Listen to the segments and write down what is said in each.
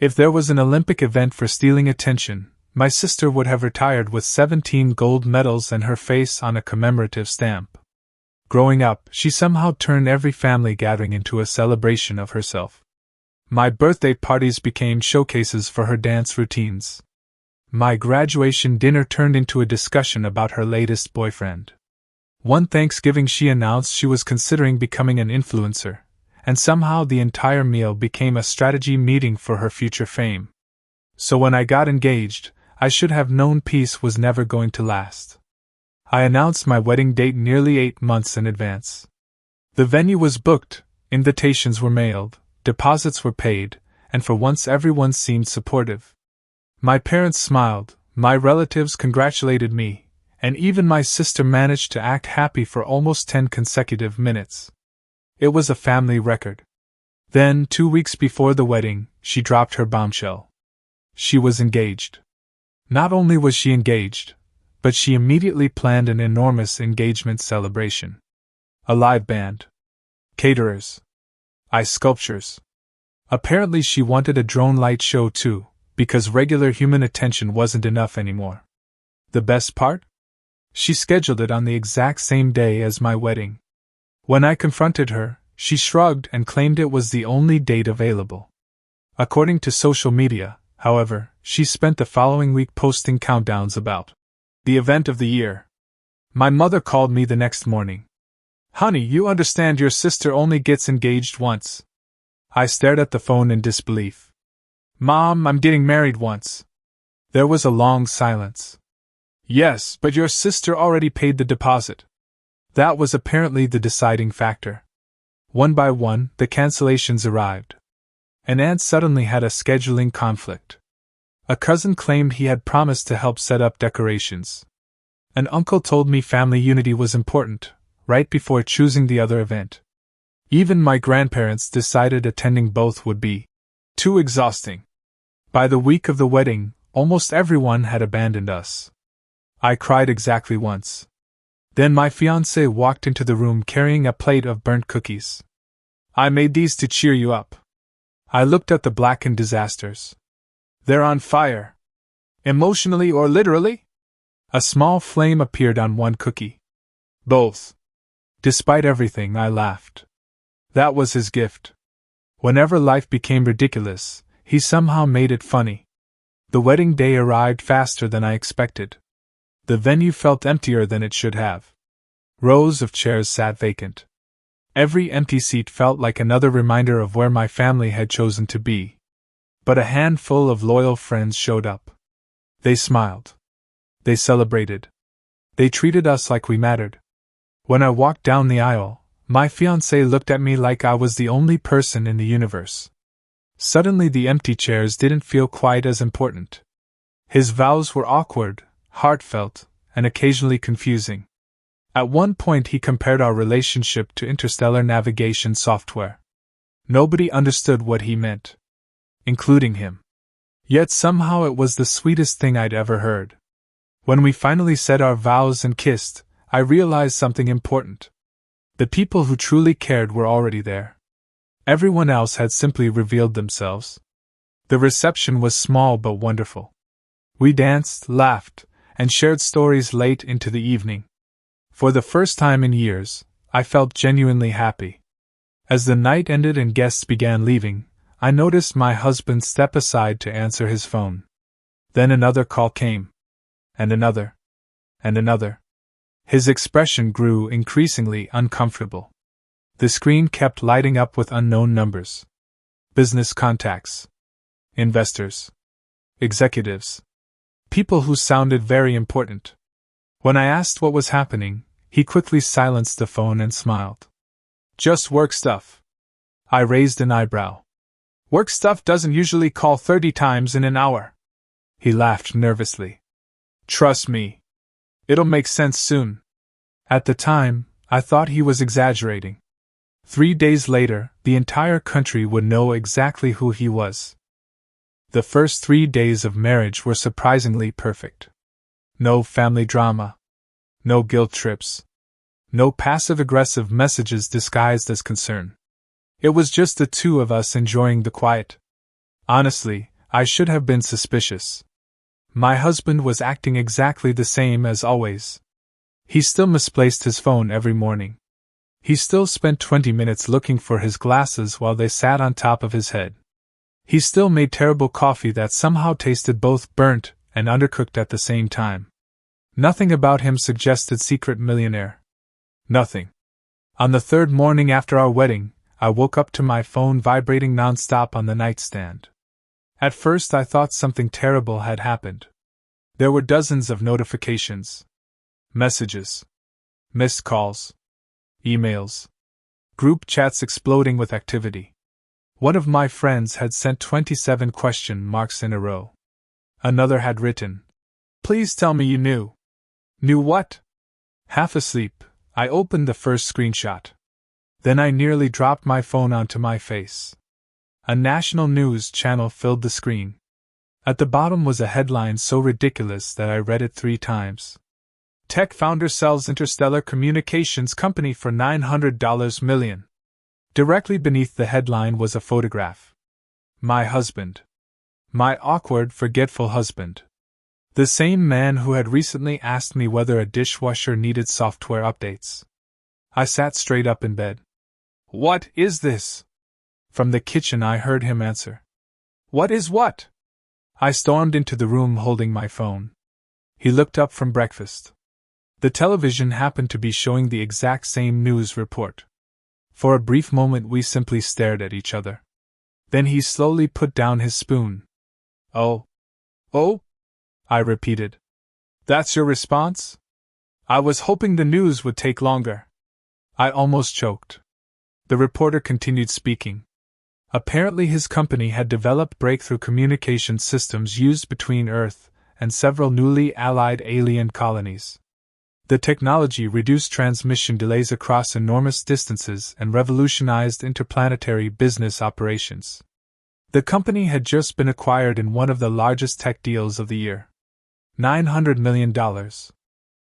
If there was an Olympic event for stealing attention, my sister would have retired with 17 gold medals and her face on a commemorative stamp. Growing up, she somehow turned every family gathering into a celebration of herself. My birthday parties became showcases for her dance routines. My graduation dinner turned into a discussion about her latest boyfriend. One Thanksgiving she announced she was considering becoming an influencer, and somehow the entire meal became a strategy meeting for her future fame. So when I got engaged, I should have known peace was never going to last. I announced my wedding date nearly 8 months in advance. The venue was booked, invitations were mailed, deposits were paid, and for once everyone seemed supportive. My parents smiled, my relatives congratulated me, and even my sister managed to act happy for almost 10 consecutive minutes. It was a family record. Then, 2 weeks before the wedding, she dropped her bombshell. She was engaged. Not only was she engaged, but she immediately planned an enormous engagement celebration. A live band. Caterers. Ice sculptures. Apparently she wanted a drone light show too, because regular human attention wasn't enough anymore. The best part? She scheduled it on the exact same day as my wedding. When I confronted her, she shrugged and claimed it was the only date available. According to social media, however, she spent the following week posting countdowns about the event of the year. My mother called me the next morning. "Honey, you understand your sister only gets engaged once." I stared at the phone in disbelief. "Mom, I'm getting married once." There was a long silence. "Yes, but your sister already paid the deposit." That was apparently the deciding factor. One by one, the cancellations arrived. An aunt suddenly had a scheduling conflict. A cousin claimed he had promised to help set up decorations. An uncle told me family unity was important, right before choosing the other event. Even my grandparents decided attending both would be too exhausting. By the week of the wedding, almost everyone had abandoned us. I cried exactly once. Then my fiancé walked into the room carrying a plate of burnt cookies. "I made these to cheer you up." I looked at the blackened disasters. "They're on fire. Emotionally or literally?" A small flame appeared on one cookie. "Both." Despite everything, I laughed. That was his gift. Whenever life became ridiculous, he somehow made it funny. The wedding day arrived faster than I expected. The venue felt emptier than it should have. Rows of chairs sat vacant. Every empty seat felt like another reminder of where my family had chosen to be. But a handful of loyal friends showed up. They smiled. They celebrated. They treated us like we mattered. When I walked down the aisle, my fiancé looked at me like I was the only person in the universe. Suddenly the empty chairs didn't feel quite as important. His vows were awkward, heartfelt, and occasionally confusing. At one point he compared our relationship to interstellar navigation software. Nobody understood what he meant, including him. Yet somehow it was the sweetest thing I'd ever heard. When we finally said our vows and kissed, I realized something important. The people who truly cared were already there. Everyone else had simply revealed themselves. The reception was small but wonderful. We danced, laughed, and shared stories late into the evening. For the first time in years, I felt genuinely happy. As the night ended and guests began leaving, I noticed my husband step aside to answer his phone. Then another call came. And another. And another. His expression grew increasingly uncomfortable. The screen kept lighting up with unknown numbers. Business contacts. Investors. Executives. People who sounded very important. When I asked what was happening, he quickly silenced the phone and smiled. "Just work stuff." I raised an eyebrow. "Work stuff doesn't usually call 30 times in an hour." He laughed nervously. "Trust me. It'll make sense soon." At the time, I thought he was exaggerating. 3 days later, the entire country would know exactly who he was. The first 3 days of marriage were surprisingly perfect. No family drama. No guilt trips. No passive-aggressive messages disguised as concern. It was just the two of us enjoying the quiet. Honestly, I should have been suspicious. My husband was acting exactly the same as always. He still misplaced his phone every morning. He still spent 20 minutes looking for his glasses while they sat on top of his head. He still made terrible coffee that somehow tasted both burnt and undercooked at the same time. Nothing about him suggested secret millionaire. Nothing. On the third morning after our wedding, I woke up to my phone vibrating nonstop on the nightstand. At first I thought something terrible had happened. There were dozens of notifications. Messages. Missed calls. Emails. Group chats exploding with activity. One of my friends had sent 27 question marks in a row. Another had written, "Please tell me you knew." Knew what? Half asleep, I opened the first screenshot. Then I nearly dropped my phone onto my face. A national news channel filled the screen. At the bottom was a headline so ridiculous that I read it 3 times. Tech founder sells interstellar communications company for $900 million. Directly beneath the headline was a photograph. My husband. My awkward, forgetful husband. The same man who had recently asked me whether a dishwasher needed software updates. I sat straight up in bed. "What is this?" From the kitchen I heard him answer. "What is what?" I stormed into the room holding my phone. He looked up from breakfast. The television happened to be showing the exact same news report. For a brief moment we simply stared at each other. Then he slowly put down his spoon. "Oh? Oh?" I repeated. "That's your response? I was hoping the news would take longer." I almost choked. The reporter continued speaking. Apparently his company had developed breakthrough communication systems used between Earth and several newly allied alien colonies. The technology reduced transmission delays across enormous distances and revolutionized interplanetary business operations. The company had just been acquired in one of the largest tech deals of the year. $900 million.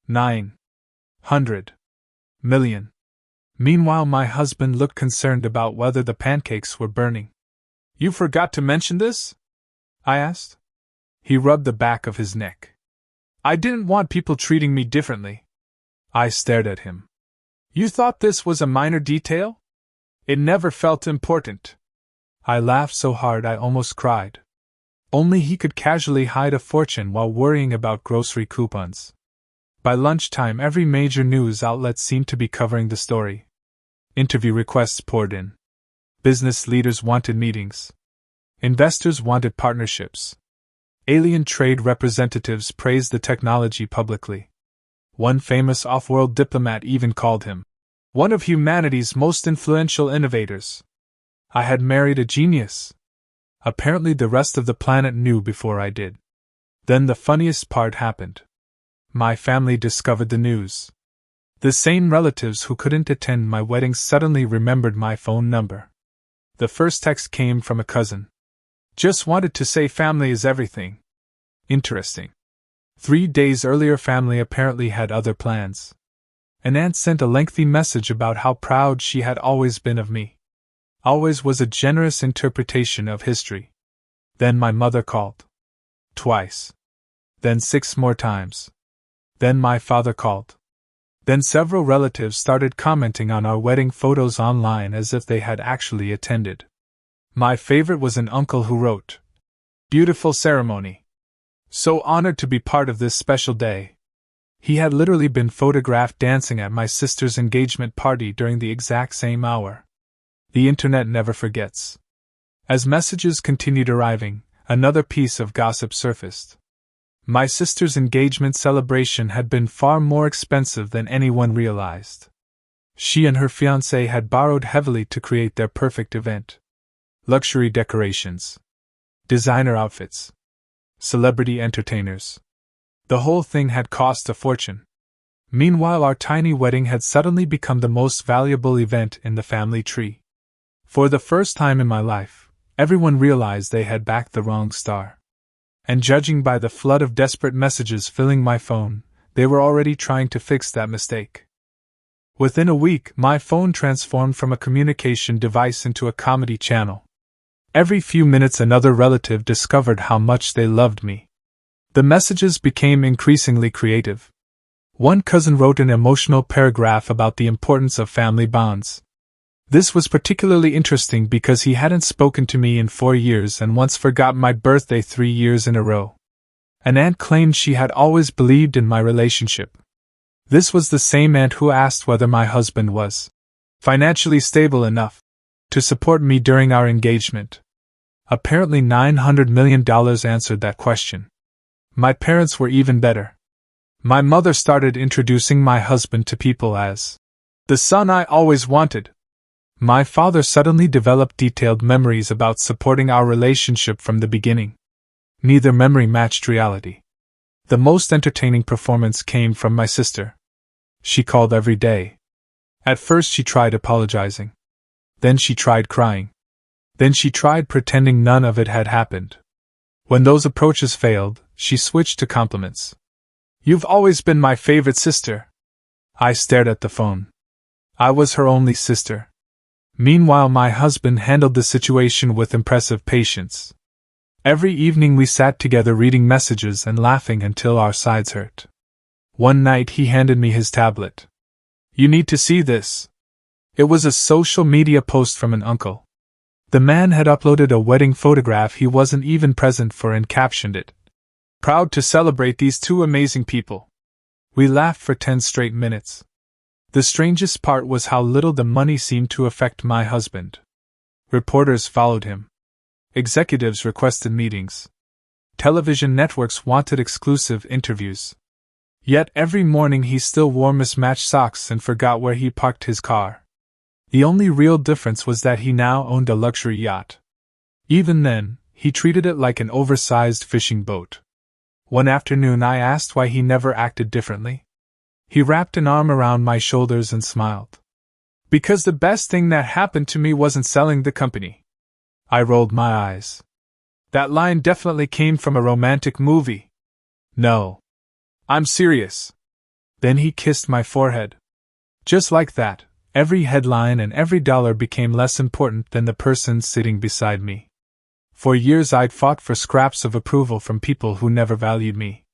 900 million. Meanwhile, my husband looked concerned about whether the pancakes were burning. "You forgot to mention this?" I asked. He rubbed the back of his neck. "I didn't want people treating me differently." I stared at him. "You thought this was a minor detail? It never felt important." I laughed so hard I almost cried. Only he could casually hide a fortune while worrying about grocery coupons. By lunchtime, every major news outlet seemed to be covering the story. Interview requests poured in. Business leaders wanted meetings. Investors wanted partnerships. Alien trade representatives praised the technology publicly. One famous off-world diplomat even called him one of humanity's most influential innovators. I had married a genius. Apparently the rest of the planet knew before I did. Then the funniest part happened. My family discovered the news. The same relatives who couldn't attend my wedding suddenly remembered my phone number. The first text came from a cousin. "Just wanted to say family is everything." Interesting. 3 days earlier, family apparently had other plans. An aunt sent a lengthy message about how proud she had always been of me. Always was a generous interpretation of history. Then my mother called. Twice. Then 6 more times. Then my father called. Then several relatives started commenting on our wedding photos online as if they had actually attended. My favorite was an uncle who wrote, "Beautiful ceremony. So honored to be part of this special day." He had literally been photographed dancing at my sister's engagement party during the exact same hour. The internet never forgets. As messages continued arriving, another piece of gossip surfaced. My sister's engagement celebration had been far more expensive than anyone realized. She and her fiancé had borrowed heavily to create their perfect event. Luxury decorations. Designer outfits. Celebrity entertainers. The whole thing had cost a fortune. Meanwhile, our tiny wedding had suddenly become the most valuable event in the family tree. For the first time in my life, everyone realized they had backed the wrong star. And judging by the flood of desperate messages filling my phone, they were already trying to fix that mistake. Within a week, my phone transformed from a communication device into a comedy channel. Every few minutes another relative discovered how much they loved me. The messages became increasingly creative. One cousin wrote an emotional paragraph about the importance of family bonds. This was particularly interesting because he hadn't spoken to me in 4 years and once forgot my birthday 3 years in a row. An aunt claimed she had always believed in my relationship. This was the same aunt who asked whether my husband was financially stable enough to support me during our engagement. Apparently $900 million answered that question. My parents were even better. My mother started introducing my husband to people as the son I always wanted. My father suddenly developed detailed memories about supporting our relationship from the beginning. Neither memory matched reality. The most entertaining performance came from my sister. She called every day. At first she tried apologizing. Then she tried crying. Then she tried pretending none of it had happened. When those approaches failed, she switched to compliments. "You've always been my favorite sister." I stared at the phone. I was her only sister. Meanwhile, my husband handled the situation with impressive patience. Every evening we sat together reading messages and laughing until our sides hurt. One night he handed me his tablet. "You need to see this." It was a social media post from an uncle. The man had uploaded a wedding photograph he wasn't even present for and captioned it, "Proud to celebrate these two amazing people." We laughed for 10 straight minutes. The strangest part was how little the money seemed to affect my husband. Reporters followed him. Executives requested meetings. Television networks wanted exclusive interviews. Yet every morning he still wore mismatched socks and forgot where he parked his car. The only real difference was that he now owned a luxury yacht. Even then, he treated it like an oversized fishing boat. One afternoon I asked why he never acted differently. He wrapped an arm around my shoulders and smiled. "Because the best thing that happened to me wasn't selling the company." I rolled my eyes. "That line definitely came from a romantic movie." "No. I'm serious." Then he kissed my forehead. Just like that, every headline and every dollar became less important than the person sitting beside me. For years I'd fought for scraps of approval from people who never valued me.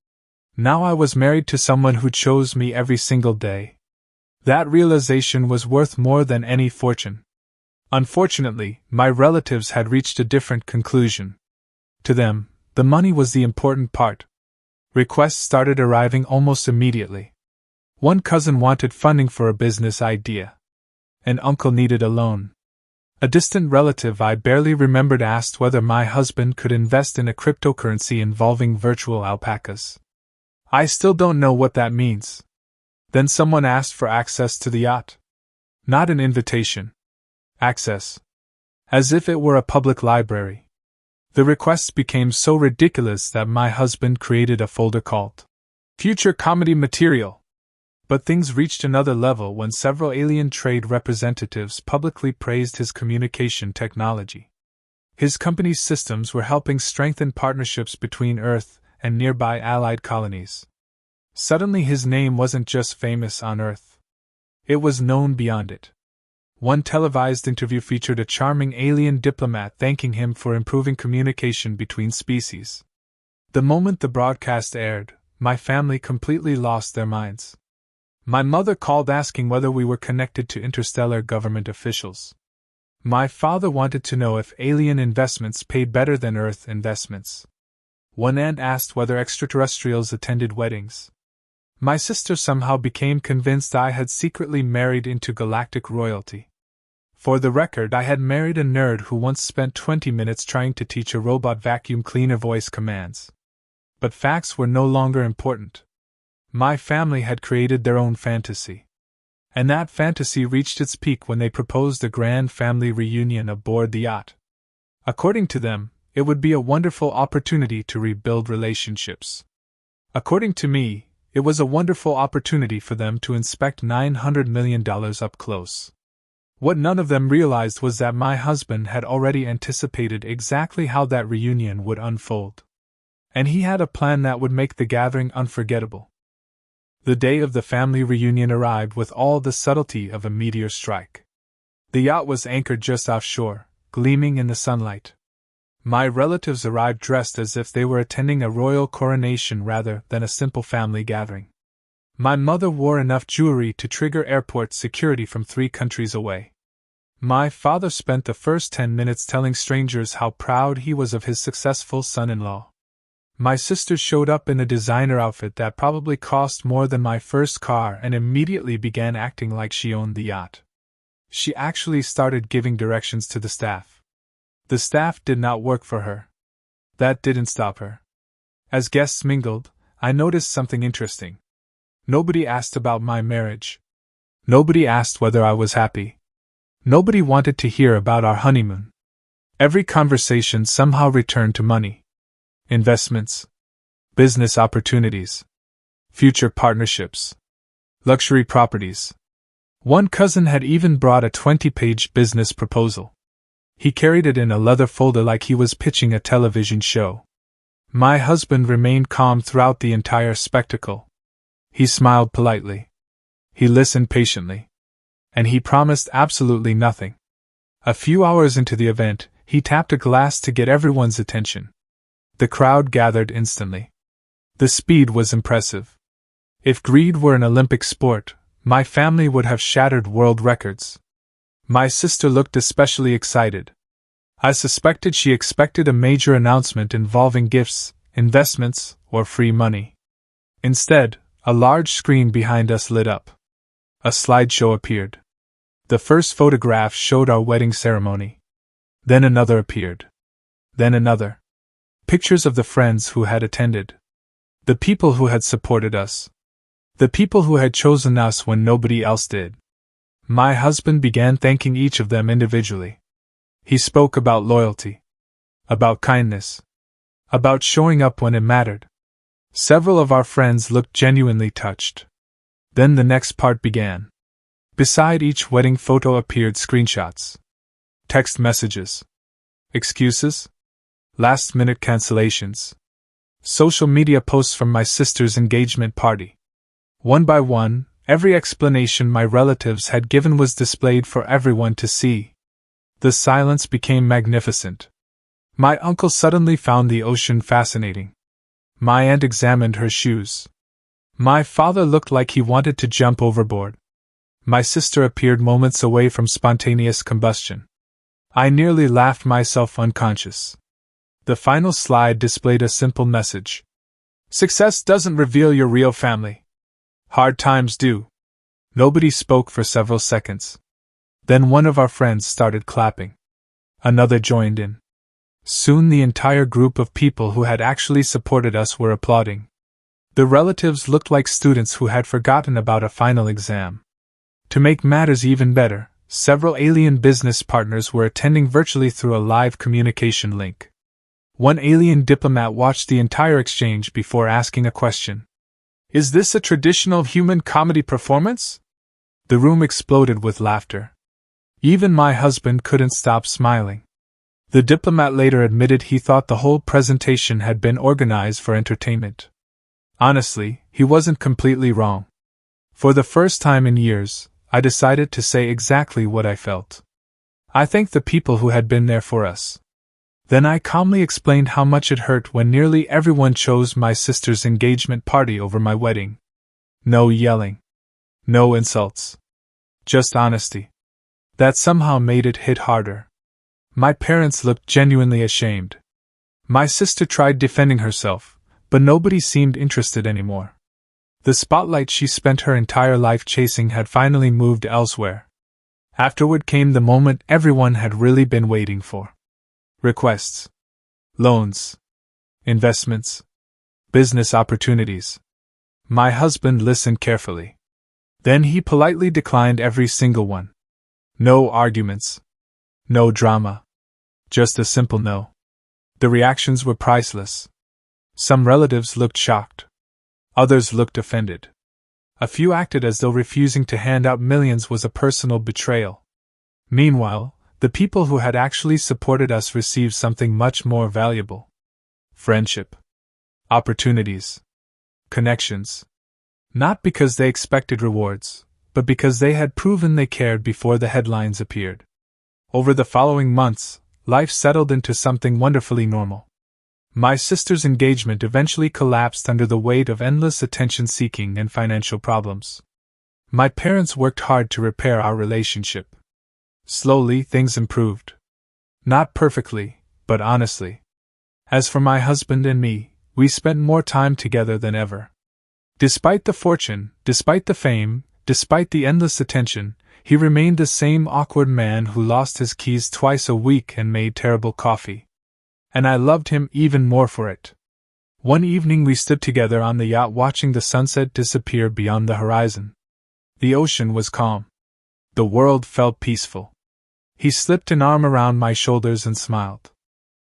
Now I was married to someone who chose me every single day. That realization was worth more than any fortune. Unfortunately, my relatives had reached a different conclusion. To them, the money was the important part. Requests started arriving almost immediately. One cousin wanted funding for a business idea. An uncle needed a loan. A distant relative I barely remembered asked whether my husband could invest in a cryptocurrency involving virtual alpacas. I still don't know what that means. Then someone asked for access to the yacht. Not an invitation. Access. As if it were a public library. The requests became so ridiculous that my husband created a folder called Future Comedy Material. But things reached another level when several alien trade representatives publicly praised his communication technology. His company's systems were helping strengthen partnerships between Earth and nearby allied colonies. Suddenly his name wasn't just famous on Earth. It was known beyond it. One televised interview featured a charming alien diplomat thanking him for improving communication between species. The moment the broadcast aired, my family completely lost their minds. My mother called asking whether we were connected to interstellar government officials. My father wanted to know if alien investments paid better than Earth investments. One aunt asked whether extraterrestrials attended weddings. My sister somehow became convinced I had secretly married into galactic royalty. For the record, I had married a nerd who once spent 20 minutes trying to teach a robot vacuum cleaner voice commands. But facts were no longer important. My family had created their own fantasy. And that fantasy reached its peak when they proposed a grand family reunion aboard the yacht. According to them, it would be a wonderful opportunity to rebuild relationships. According to me, it was a wonderful opportunity for them to inspect $900 million up close. What none of them realized was that my husband had already anticipated exactly how that reunion would unfold. And he had a plan that would make the gathering unforgettable. The day of the family reunion arrived with all the subtlety of a meteor strike. The yacht was anchored just offshore, gleaming in the sunlight. My relatives arrived dressed as if they were attending a royal coronation rather than a simple family gathering. My mother wore enough jewelry to trigger airport security from 3 countries away. My father spent the first 10 minutes telling strangers how proud he was of his successful son-in-law. My sister showed up in a designer outfit that probably cost more than my first car and immediately began acting like she owned the yacht. She actually started giving directions to the staff. The staff did not work for her. That didn't stop her. As guests mingled, I noticed something interesting. Nobody asked about my marriage. Nobody asked whether I was happy. Nobody wanted to hear about our honeymoon. Every conversation somehow returned to money. Investments. Business opportunities. Future partnerships. Luxury properties. One cousin had even brought a 20-page business proposal. He carried it in a leather folder like he was pitching a television show. My husband remained calm throughout the entire spectacle. He smiled politely. He listened patiently. And he promised absolutely nothing. A few hours into the event, he tapped a glass to get everyone's attention. The crowd gathered instantly. The speed was impressive. If greed were an Olympic sport, my family would have shattered world records. My sister looked especially excited. I suspected she expected a major announcement involving gifts, investments, or free money. Instead, a large screen behind us lit up. A slideshow appeared. The first photograph showed our wedding ceremony. Then another appeared. Then another. Pictures of the friends who had attended. The people who had supported us. The people who had chosen us when nobody else did. My husband began thanking each of them individually. He spoke about loyalty. About kindness. About showing up when it mattered. Several of our friends looked genuinely touched. Then the next part began. Beside each wedding photo appeared screenshots. Text messages. Excuses. Last-minute cancellations. Social media posts from my sister's engagement party. One by one, every explanation my relatives had given was displayed for everyone to see. The silence became magnificent. My uncle suddenly found the ocean fascinating. My aunt examined her shoes. My father looked like he wanted to jump overboard. My sister appeared moments away from spontaneous combustion. I nearly laughed myself unconscious. The final slide displayed a simple message. Success doesn't reveal your real family. Hard times do. Nobody spoke for several seconds. Then one of our friends started clapping. Another joined in. Soon the entire group of people who had actually supported us were applauding. The relatives looked like students who had forgotten about a final exam. To make matters even better, several alien business partners were attending virtually through a live communication link. One alien diplomat watched the entire exchange before asking a question. Is this a traditional human comedy performance? The room exploded with laughter. Even my husband couldn't stop smiling. The diplomat later admitted he thought the whole presentation had been organized for entertainment. Honestly, he wasn't completely wrong. For the first time in years, I decided to say exactly what I felt. I thanked the people who had been there for us. Then I calmly explained how much it hurt when nearly everyone chose my sister's engagement party over my wedding. No yelling. No insults. Just honesty. That somehow made it hit harder. My parents looked genuinely ashamed. My sister tried defending herself, but nobody seemed interested anymore. The spotlight she spent her entire life chasing had finally moved elsewhere. Afterward came the moment everyone had really been waiting for. Requests. Loans. Investments. Business opportunities. My husband listened carefully. Then he politely declined every single one. No arguments. No drama. Just a simple no. The reactions were priceless. Some relatives looked shocked. Others looked offended. A few acted as though refusing to hand out millions was a personal betrayal. Meanwhile, the people who had actually supported us received something much more valuable. Friendship. Opportunities. Connections. Not because they expected rewards, but because they had proven they cared before the headlines appeared. Over the following months, life settled into something wonderfully normal. My sister's engagement eventually collapsed under the weight of endless attention-seeking and financial problems. My parents worked hard to repair our relationship. Slowly, things improved. Not perfectly, but honestly. As for my husband and me, we spent more time together than ever. Despite the fortune, despite the fame, despite the endless attention, he remained the same awkward man who lost his keys twice a week and made terrible coffee. And I loved him even more for it. One evening we stood together on the yacht watching the sunset disappear beyond the horizon. The ocean was calm. The world felt peaceful. He slipped an arm around my shoulders and smiled.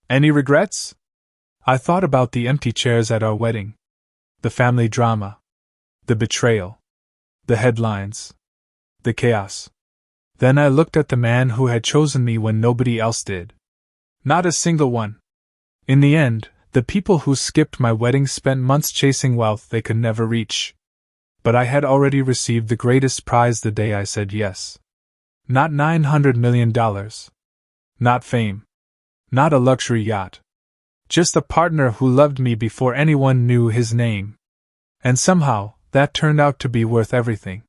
Any regrets? I thought about the empty chairs at our wedding. The family drama. The betrayal. The headlines. The chaos. Then I looked at the man who had chosen me when nobody else did. Not a single one. In the end, the people who skipped my wedding spent months chasing wealth they could never reach. But I had already received the greatest prize the day I said yes. Not $900 million. Not fame. Not a luxury yacht. Just a partner who loved me before anyone knew his name. And somehow, that turned out to be worth everything.